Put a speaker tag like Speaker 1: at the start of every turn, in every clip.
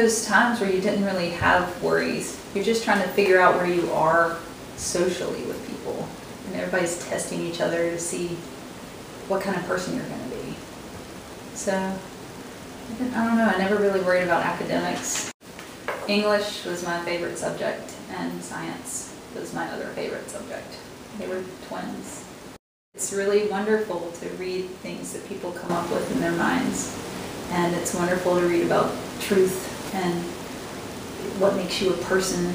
Speaker 1: those times where you didn't really have worries. You're just trying to figure out where you are socially with people. And everybody's testing each other to see what kind of person you're going to be. So, I don't know, I never really worried about academics. English was my favorite subject, and science was my other favorite subject. They were twins. It's really wonderful to read things that people come up with in their minds. And it's wonderful to read about truth and what makes you a person.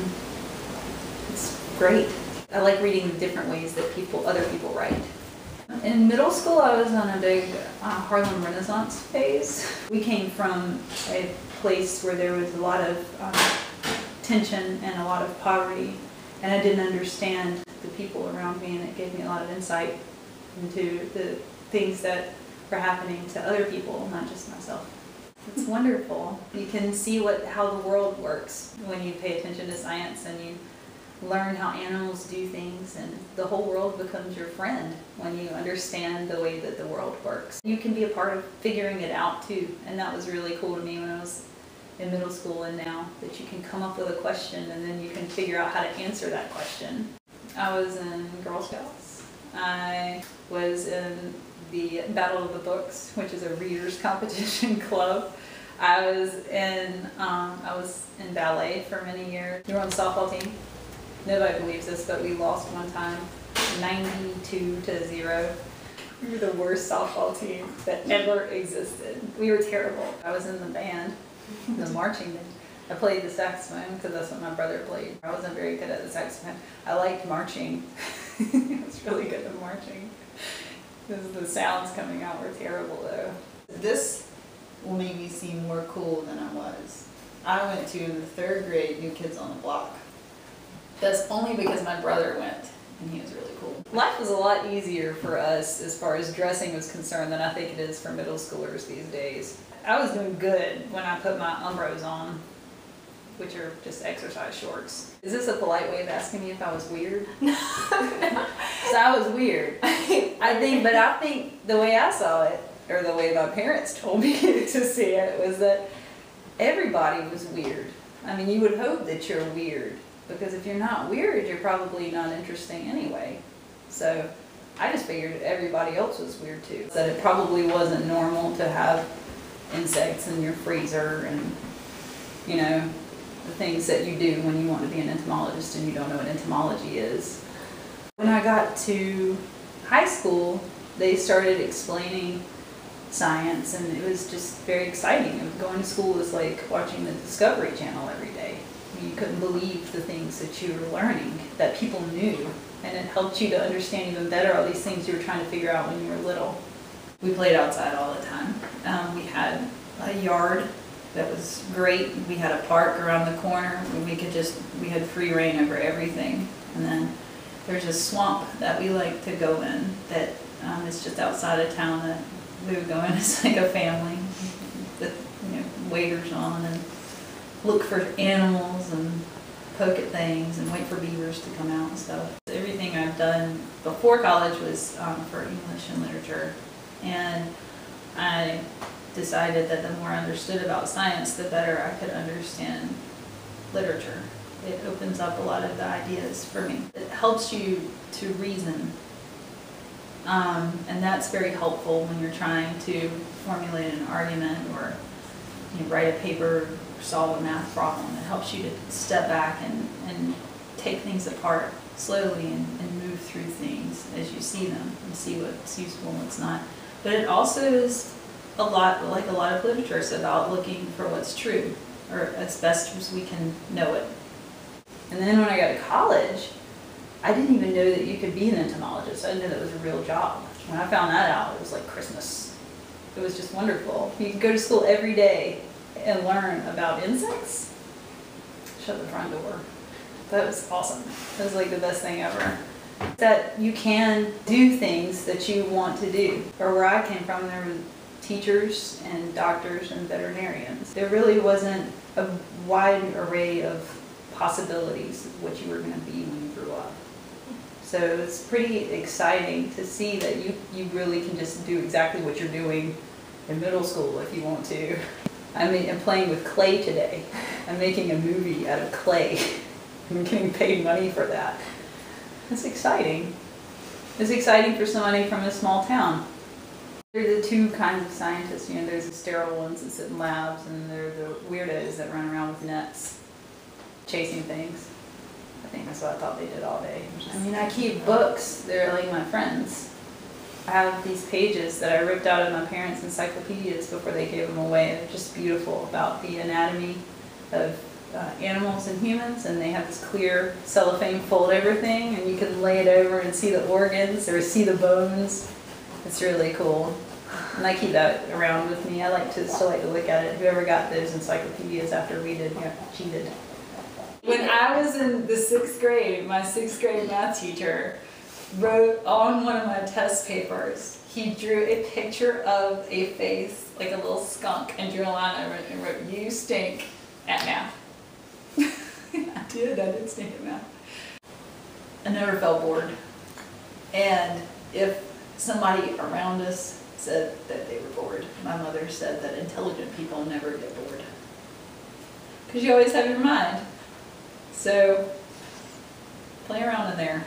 Speaker 1: It's great. I like reading the different ways that other people write. In middle school, I was on a big Harlem Renaissance phase. We came from a place where there was a lot of tension and a lot of poverty, and I didn't understand the people around me, and it gave me a lot of insight into the things that were happening to other people, not just myself. It's wonderful. You can see how the world works when you pay attention to science and you learn how animals do things, and the whole world becomes your friend when you understand the way that the world works. You can be a part of figuring it out too, and that was really cool to me when I was in middle school and now, that you can come up with a question and then you can figure out how to answer that question. I was in Girl Scouts. I was in the Battle of the Books, which is a readers competition club. I was in ballet for many years. We were on the softball team. Nobody believes this, but we lost one time, 92-0. We were the worst softball team that ever existed. We were terrible. I was in the band, the marching band. I played the saxophone because that's what my brother played. I wasn't very good at the saxophone. I liked marching. I was really good at marching. The sounds coming out were terrible though.
Speaker 2: This will make me seem more cool than I was. I went to, in the 3rd grade, New Kids on the Block.
Speaker 1: That's only because my brother went, and he was really cool. Life was a lot easier for us as far as dressing was concerned than I think it is for middle schoolers these days. I was doing good when I put my Umbros on, which are just exercise shorts. Is this a polite way of asking me if I was weird? No. So I was weird. I think the way I saw it, or the way my parents told me to see it, was that everybody was weird. I mean, you would hope that you're weird, because if you're not weird, you're probably not interesting anyway. So I just figured everybody else was weird too. That it probably wasn't normal to have insects in your freezer and, you know, the things that you do when you want to be an entomologist and you don't know what entomology is. When I got to high school, they started explaining science, and it was just very exciting. Going to school was like watching the Discovery Channel every day. You couldn't believe the things that you were learning, that people knew, and it helped you to understand even better all these things you were trying to figure out when you were little. We played outside all the time. We had a yard that was great. We had a park around the corner where we had free reign over everything. And then there's a swamp that we like to go in that is just outside of town that we would go in as like a family with, you know, waders on and look for animals and poke at things and wait for beavers to come out and stuff. Everything I've done before college was for English and literature, and I decided that the more I understood about science, the better I could understand literature. It opens up a lot of the ideas for me. It helps you to reason, and that's very helpful when you're trying to formulate an argument or write a paper, solve a math problem. It helps you to step back and take things apart slowly and move through things as you see them and see what's useful and what's not. But it also is a lot like a lot of literature. It's about looking for what's true, or as best as we can know it. And then when I got to college, I didn't even know that you could be an entomologist. I didn't know that was a real job. When I found that out, it was like Christmas. It was just wonderful. You could go to school every day and learn about insects. Shut the front door. That was awesome. That was like the best thing ever. That you can do things that you want to do. Or where I came from, there were teachers and doctors and veterinarians. There really wasn't a wide array of possibilities of what you were going to be when you grew up. So it's pretty exciting to see that you really can just do exactly what you're doing in middle school if you want to. I'm playing with clay today. I'm making a movie out of clay. I'm getting paid money for that. It's exciting. It's exciting for somebody from a small town. There are the two kinds of scientists, there's the sterile ones that sit in labs, and there are the weirdos that run around with nets, chasing things. I think that's what I thought they did all day. I keep books. They're like my friends. I have these pages that I ripped out of my parents' encyclopedias before they gave them away. They're just beautiful about the anatomy of animals and humans, and they have this clear cellophane fold over thing, and you can lay it over and see the organs or see the bones. It's really cool. And I keep that around with me. I still like to look at it. Whoever got those encyclopedias after we did cheated. When I was in the 6th grade, my 6th grade math teacher wrote on one of my test papers, he drew a picture of a face, like a little skunk, and drew a line over it and wrote, "You stink at math." I did stink at math. I never felt bored. And if somebody around us said that they were bored, my mother said that intelligent people never get bored. Because you always have your mind. So, play around in there.